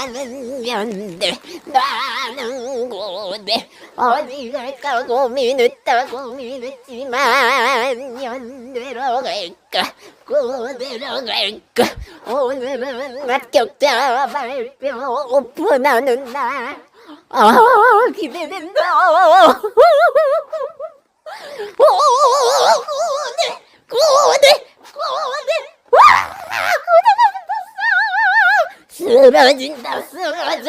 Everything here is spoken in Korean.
나는 면대 나는 고대 어디 갈까 고민했다 고민했지만 연대로 갈까 고대로 갈까 오늘은 합격자 발표 오픈하는 날 기대된다. 고대 고대 와 고대가 붙었어. 쓰러진다 쓰러져.